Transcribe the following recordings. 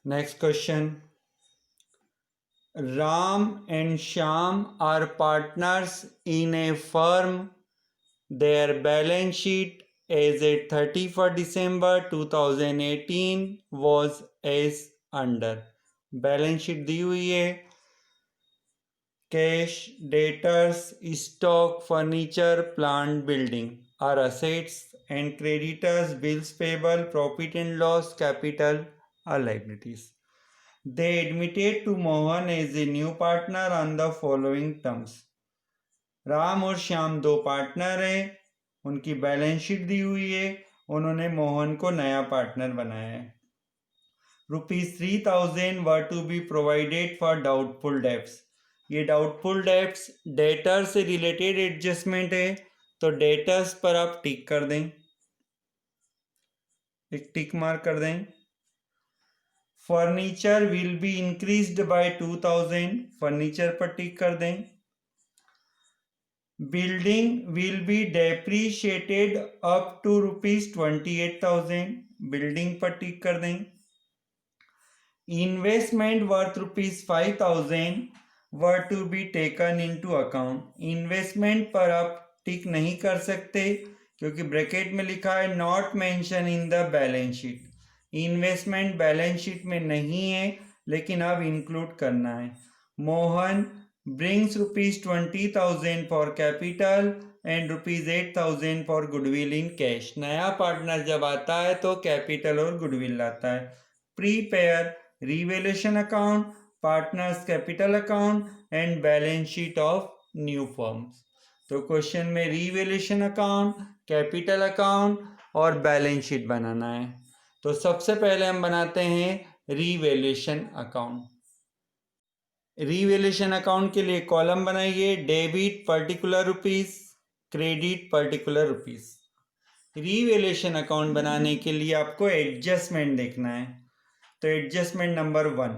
Next question. Ram and Shyam are partners in a firm. Their balance sheet as at 31st December 2018 was as under. Balance sheet दी हुई है. Cash, debtors, stock, furniture, plant, building are assets and creditors, bills payable, profit and loss, capital are liabilities. They admitted to Mohan as a new partner on the following terms. Ram और श्याम दो partner हैं, उनकी balance sheet दी हुई है, उन्होंने मोहन को नया पार्टनर बनाया है. ₹3,000 were to be provided for doubtful debts. ये डाउटफुल डेब्ट्स डेटर से रिलेटेड एडजस्टमेंट है, तो डेटर्स पर आप टिक कर दें, एक टिक मार्क कर दें. Furniture will be increased by 2,000, furniture पर टिक कर दें. Building will be depreciated up to ₹28,000, building पर टिक कर दें. Investment worth ₹5,000 were to be taken into account. Investment पर आप टिक नहीं कर सकते क्योंकि ब्रैकेट में लिखा है not mention in the balance sheet. Investment balance sheet में नहीं है लेकिन अब इंक्लूड करना है. Mohan brings ₹20,000 for capital and ₹8,000 for goodwill in cash. नया पार्टनर जब आता है तो कैपिटल और गुडविल लाता है. Prepare revaluation account, partners capital account and balance sheet of new firms. तो क्वेश्चन में रिवैल्यूएशन अकाउंट, कैपिटल अकाउंट और बैलेंस शीट बनाना है. तो सबसे पहले हम बनाते हैं रिवैल्यूएशन अकाउंट. रिवैल्यूएशन अकाउंट के लिए कॉलम बनाइए, debit particular rupees, credit particular rupees. Revaluation account बनाने के लिए आपको एडजस्टमेंट देखना है. तो adjustment number 1,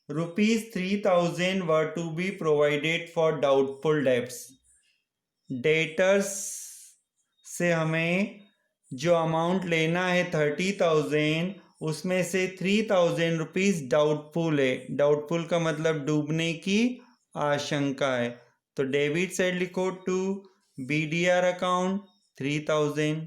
₹3,000 were to be provided for doubtful debts. Debtors से हमें जो अमाउंट लेना है 30,000, उसमें से 3,000 रुपीज डाउटफुल है. डाउटफुल का मतलब डूबने की आशंका है. तो डेबिट साइड लिखो to BDR account 3,000.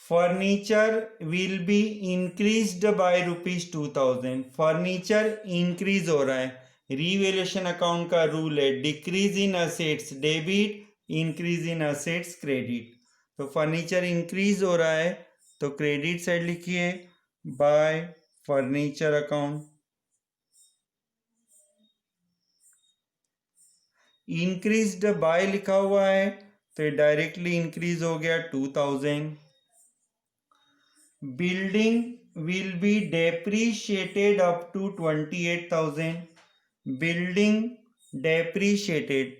Furniture will be increased by ₹2,000. Furniture increase हो रहा है. रिवैल्यूएशन अकाउंट का रूल है decrease in assets debit, increase in assets credit. तो फर्नीचर इंक्रीज हो रहा है तो क्रेडिट साइड लिखिए by furniture account. Increased by लिखा हुआ है तो डायरेक्टली इंक्रीज हो गया 2,000. Building will be depreciated up to 28,000. Building depreciated,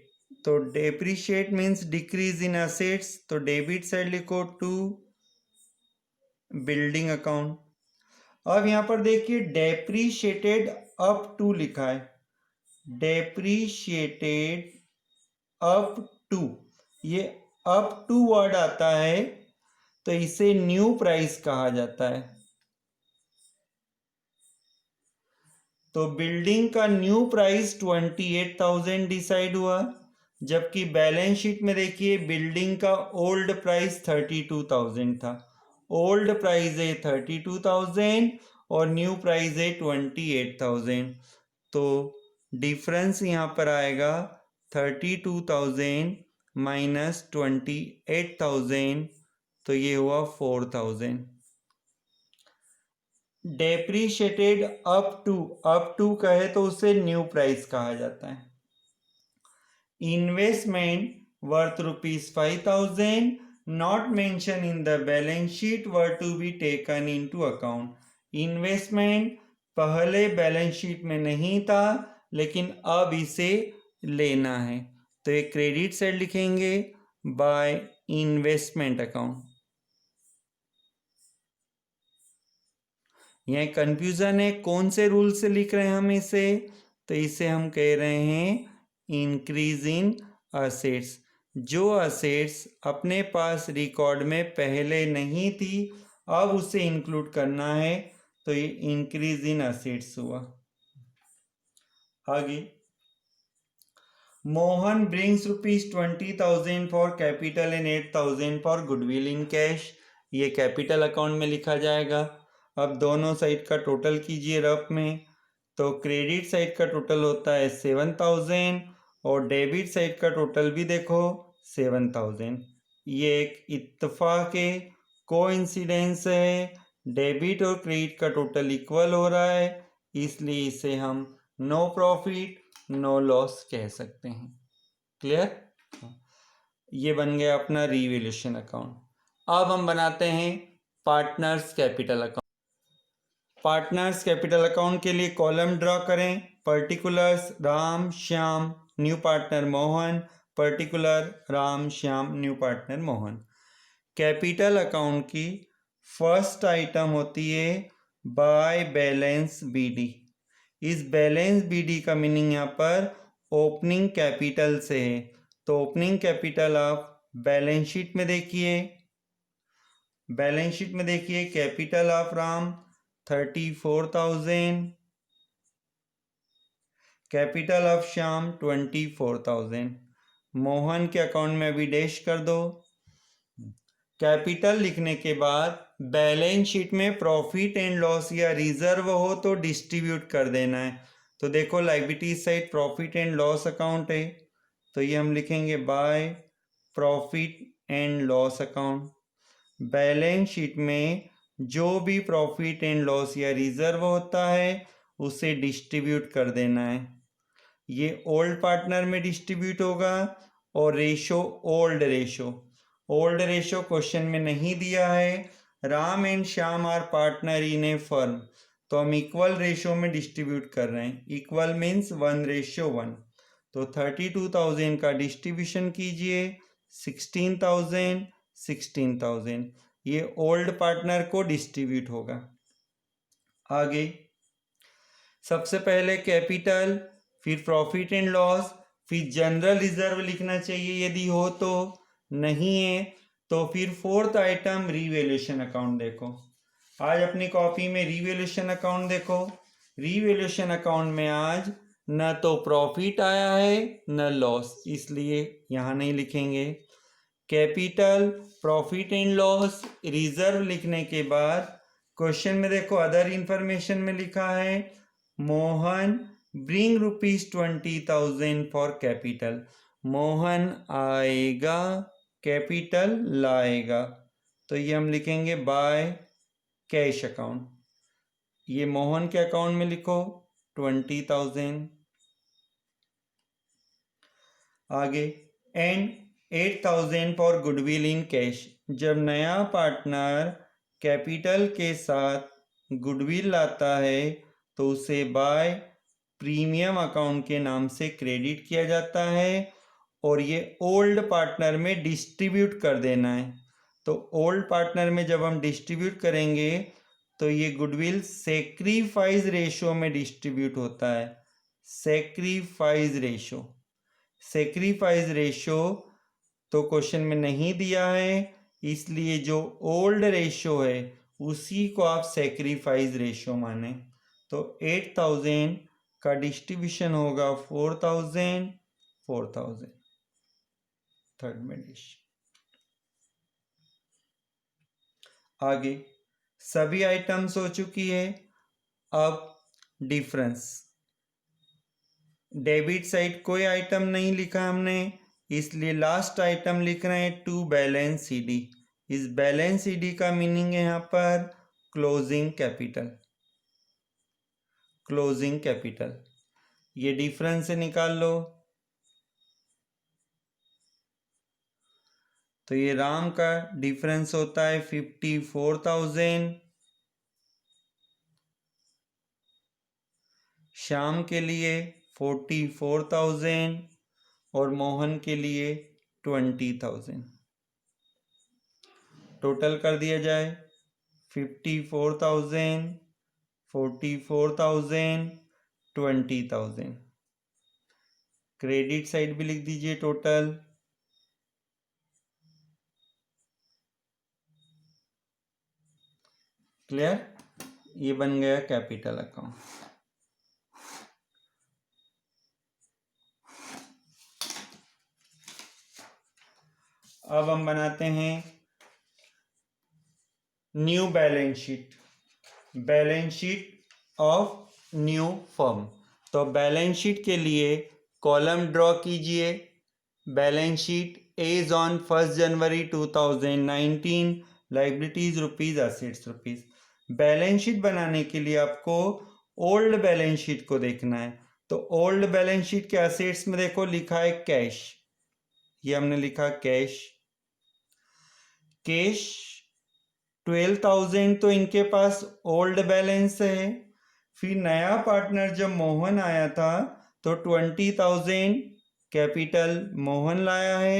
तो depreciate means decrease in assets, तो डेबिट साइड लिखो टू बिल्डिंग अकाउंट. अब यहां पर देखिए डेप्रीशिएटेड अप टू लिखा है. डेप्रीशिएटेड अप टू, ये अप टू वर्ड आता है तो इसे न्यू प्राइस कहा जाता है. तो बिल्डिंग का न्यू प्राइस 28,000 डिसाइड हुआ, जबकि बैलेंस शीट में देखिए बिल्डिंग का ओल्ड प्राइस 32,000 था. ओल्ड प्राइस है 32,000 और न्यू प्राइस है 28,000. तो डिफरेंस यहाँ पर आएगा 32,000 माइनस 28,000, तो ये हुआ 4,000. डेप्रीशिएटेड अप टू कहे तो उसे न्यू प्राइस कहा जाता है. Investment worth ₹5,000 not mention in the balance sheet were to be taken into account. Investment पहले बैलेंस शीट में नहीं था लेकिन अब इसे लेना है, तो एक क्रेडिट साइड लिखेंगे बाय इन्वेस्टमेंट अकाउंट. यह कंफ्यूजन है कौन से रूल से लिख रहे हैं हम इसे, तो इसे हम कह रहे हैं इंक्रीज इन असेट्स. जो असेट्स अपने पास रिकॉर्ड में पहले नहीं थी अब उसे इंक्लूड करना है, तो ये इंक्रीज इन असेट्स हुआ। आगे, Mohan brings ₹20,000 for capital and 8,000 for goodwill in cash. ये कैपिटल अकाउंट में लिखा जाएगा। अब दोनों साइड का टोटल कीजिए रफ में। तो क्रेडिट साइड का टोटल होता है 7,000 और डेबिट साइड का टोटल भी देखो 7,000। ये एक इत्तेफाक है, कोइंसिडेंस है। डेबिट और क्रेडिट का टोटल इक्वल हो रहा है, इसलिए इसे हम नो प्रॉफिट नो लॉस कह सकते हैं। क्लियर? ये बन गया अपना रिवैल्यूएशन अकाउंट। अब हम बनाते हैं partners capital account. Partners capital account के लिए कॉलम ड्रॉ करें। Particulars Ram Shyam, new partner Mohan. Particular Ram Shyam, new partner Mohan. Capital account की फर्स्ट आइटम होती है बाय बैलेंस बीडी। इस बैलेंस बीडी का मीनिंग यहाँ पर ओपनिंग कैपिटल से है। तो ओपनिंग कैपिटल आप बैलेंस शीट में देखिए। बैलेंस शीट में देखिए, capital of Ram 34,000, capital of Shyam 24,000। Mohan के अकाउंट में अभी डैश कर दो। कैपिटल लिखने के बाद बैलेंस शीट में प्रॉफिट एंड लॉस या रिजर्व हो तो डिस्ट्रीब्यूट कर देना है। तो देखो liability side profit and loss account है, तो ये हम लिखेंगे by profit and loss account. Balance sheet में जो भी प्रॉफिट एंड लॉस या रिजर्व होता है उसे डिस्ट्रीब्यूट कर देना है। ये ओल्ड पार्टनर में डिस्ट्रीब्यूट होगा और ratio old ratio. Old ratio question में नहीं दिया है। Ram and Shyam are partner in a firm, तो हम इक्वल रेशो में डिस्ट्रीब्यूट कर रहे हैं। Equal means 1:1। तो 32,000 का डिस्ट्रीब्यूशन कीजिए, 16,000 16,000। ये ओल्ड पार्टनर को डिस्ट्रीब्यूट होगा। आगे, सबसे पहले कैपिटल, फिर प्रॉफिट एंड लॉस, फिर जनरल रिजर्व लिखना चाहिए यदि हो तो, नहीं है तो फिर फोर्थ आइटम रिवैल्यूएशन अकाउंट देखो। आज अपनी कॉपी में रिवैल्यूएशन अकाउंट देखो। रिवैल्यूएशन अकाउंट में आज न तो प्रॉफिट आया है न लॉस, इसलिए यहाँ नहीं लिखेंगे। Capital, profit and loss, reserve लिखने के बाद क्वेश्चन में देखो अदर इंफॉर्मेशन में लिखा है Mohan bring ₹20,000 for capital. Mohan आएगा, कैपिटल लाएगा, तो ये हम लिखेंगे बाय कैश अकाउंट। ये मोहन के अकाउंट में लिखो 20,000। आगे, and 8,000 for goodwill in cash. जब नया पार्टनर कैपिटल के साथ गुडविल लाता है तो उसे बाय प्रीमियम अकाउंट के नाम से क्रेडिट किया जाता है और ये ओल्ड पार्टनर में डिस्ट्रीब्यूट कर देना है। तो ओल्ड पार्टनर में जब हम डिस्ट्रीब्यूट करेंगे तो ये गुडविल सेक्रीफाइस रेशो में डिस्ट्रीब्यूट होता है। सेक्रीफाइस रेशो, सेक्रीफाइस रेशो तो क्वेश्चन में नहीं दिया है, इसलिए जो ओल्ड रेशो है उसी को आप सेक्रीफाइस रेशो माने। तो 8,000 का डिस्ट्रीब्यूशन होगा 4,000 4,000। थर्ड में डिश। आगे सभी आइटम्स हो चुकी है। अब डिफरेंस, डेबिट साइड कोई आइटम नहीं लिखा हमने, इसलिए लास्ट आइटम लिख रहे हैं टू बैलेंस सीडी। इस बैलेंस सीडी का मीनिंग है यहाँ पर क्लोजिंग कैपिटल। क्लोजिंग कैपिटल ये डिफरेंस से निकाल लो। तो ये राम का डिफरेंस होता है 54,000, श्याम के लिए 44,000 और मोहन के लिए 20,000। टोटल कर दिया जाए 54,000, 44,000, 20,000। क्रेडिट साइड भी लिख दीजिए टोटल। क्लियर, ये बन गया कैपिटल अकाउंट। अब हम बनाते हैं new balance sheet, balance sheet of new firm. तो बैलेंस शीट के लिए कॉलम ड्रॉ कीजिए। Balance sheet as on 1 January 2019, liabilities rupees, assets rupees. Balance sheet बनाने के लिए आपको ओल्ड बैलेंस शीट को देखना है। तो ओल्ड बैलेंस शीट के असेट्स में देखो लिखा है कैश, ये हमने लिखा कैश। कैश 12,000 तो इनके पास ओल्ड बैलेंस है। फिर नया पार्टनर जब मोहन आया था तो 20,000 कैपिटल मोहन लाया है,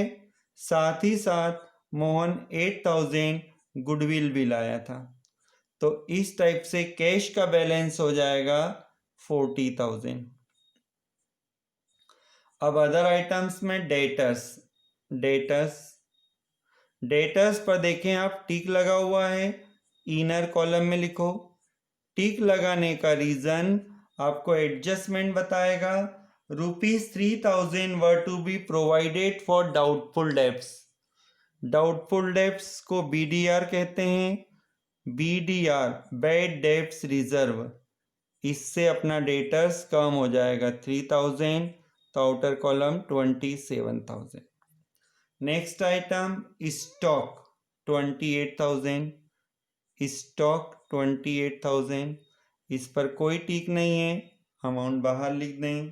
साथ ही साथ मोहन 8,000 गुडविल भी लाया था। तो इस टाइप से कैश का बैलेंस हो जाएगा 40,000। अब अदर आइटम्स में डेटर्स, डेटर्स पर देखें आप टिक लगा हुआ है, इनर कॉलम में लिखो। टिक लगाने का रीजन आपको एडजस्टमेंट बताएगा। ₹3,000 were to be provided for doubtful debts. Doubtful debts को BDR कहते हैं। BDR बैड डेब्ट्स रिजर्व, इससे अपना डेटर्स कम हो जाएगा 3,000, तो outer column 27,000। Next item stock 28,000, stock 28,000, इस पर कोई टिक नहीं है, अमाउंट बाहर लिख दें।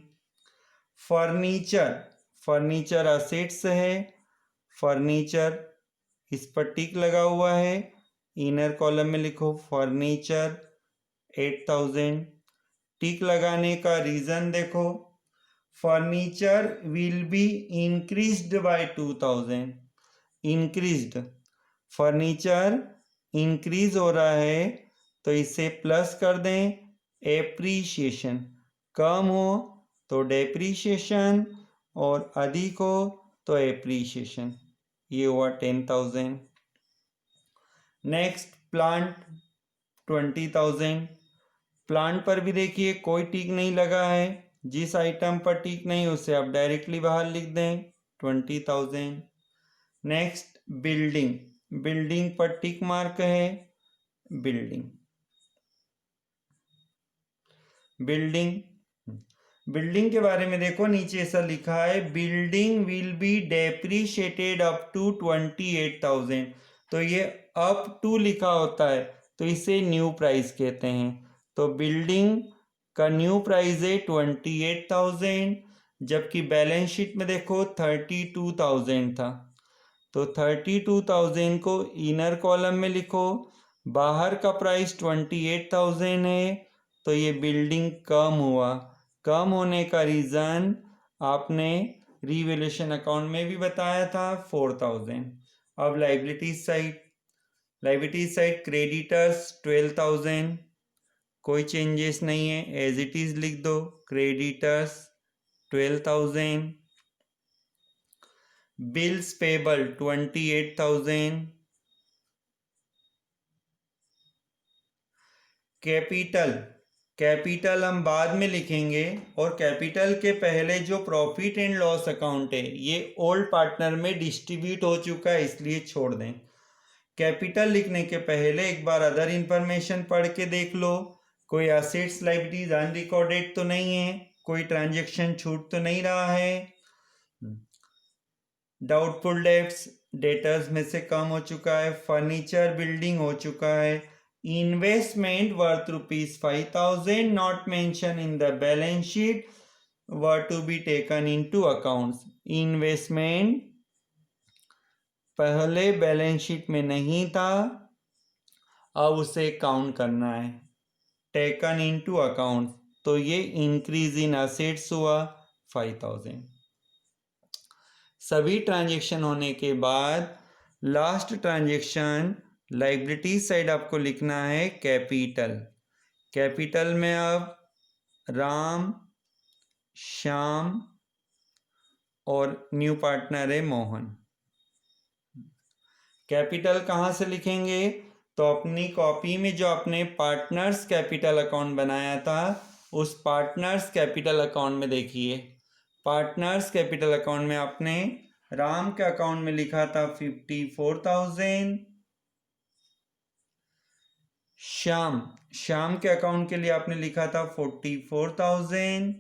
फर्नीचर, फर्नीचर असेट्स है, फर्नीचर इस पर टिक लगा हुआ है, इनर कॉलम में लिखो फर्नीचर 8,000। टिक लगाने का रीजन देखो, furniture will be increased by 2,000। Increased, furniture increase हो रहा है तो इसे प्लस कर दें। एप्रीशिएशन, कम हो तो डेप्रीशिएशन और अधिक हो तो एप्रीशिएशन, ये हुआ 10,000। Next plant 20,000। प्लांट पर भी देखिए कोई टिक नहीं लगा है, जिस आइटम पर टिक नहीं उसे आप डायरेक्टली बाहर लिख दें 20,000। नेक्स्ट बिल्डिंग, बिल्डिंग पर टिक मार्क है, बिल्डिंग, बिल्डिंग, बिल्डिंग के बारे में देखो नीचे ऐसा लिखा है building will be depreciated up to 28,000। तो ये अप टू लिखा होता है तो इसे न्यू प्राइस कहते हैं। तो बिल्डिंग का न्यू प्राइस है 28,000, जबकि बैलेंस शीट में देखो 32,000 था। तो 32,000 को इनर कॉलम में लिखो, बाहर का प्राइस 28,000 है, तो ये बिल्डिंग कम हुआ। कम होने का रीज़न आपने रिवैल्यूएशन अकाउंट में भी बताया था 4,000। अब liabilities side, liabilities side creditors 12,000, कोई चेंजेस नहीं है, एज इट इज लिख दो, creditors 12,000। Bills payable 28,000। Capital, capital हम बाद में लिखेंगे, और कैपिटल के पहले जो प्रॉफिट एंड लॉस अकाउंट है ये ओल्ड पार्टनर में डिस्ट्रीब्यूट हो चुका है, इसलिए छोड़ दें। कैपिटल लिखने के पहले एक बार अदर इंफॉर्मेशन पढ़ के देख लो, कोई असेट्स लायबिलिटीज अनरिकॉर्डेड तो नहीं है, कोई ट्रांजैक्शन छूट तो नहीं रहा है। डाउटफुल डेब्ट्स डेटर्स में से कम हो चुका है, फर्नीचर बिल्डिंग हो चुका है, investment worth ₹5,000 not mention in the balance sheet were to be taken into accounts. Investment पहले बैलेंस शीट में नहीं था, अब उसे काउंट करना है, टेकन इनटू अकाउंट, तो ये इंक्रीज इन असेट्स हुआ 5,000। सभी ट्रांजैक्शन होने के बाद लास्ट ट्रांजैक्शन लायबिलिटी साइड आपको लिखना है कैपिटल। कैपिटल में अब राम, श्याम और न्यू पार्टनर है मोहन। कैपिटल कहाँ से लिखेंगे, तो अपनी कॉपी में जो आपने पार्टनर्स कैपिटल अकाउंट बनाया था उस पार्टनर्स कैपिटल अकाउंट में देखिए, पार्टनर्स कैपिटल अकाउंट में आपने राम के अकाउंट में लिखा था 54,000, श्याम के अकाउंट के लिए आपने लिखा था 44,000,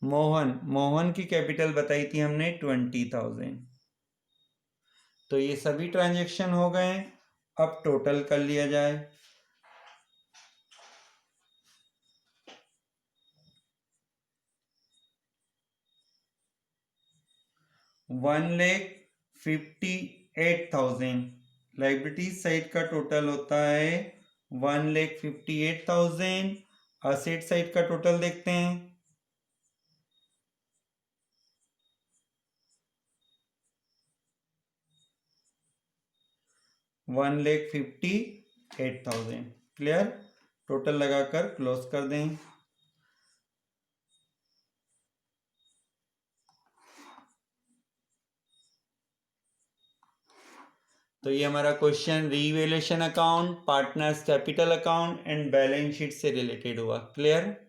मोहन की कैपिटल बताई थी हमने 20,000। तो ये सभी ट्रांजैक्शन हो गए। अब टोटल कर लिया जाए। 1,58,000 लाइबिलिटीज साइड का टोटल होता है 1,58,000। असेट साइड का टोटल देखते हैं। 1,58,000। क्लियर? टोटल लगाकर क्लोज कर दें। तो ये हमारा question revaluation account, partners capital account and balance sheet से रिलेटेड हुआ। क्लियर?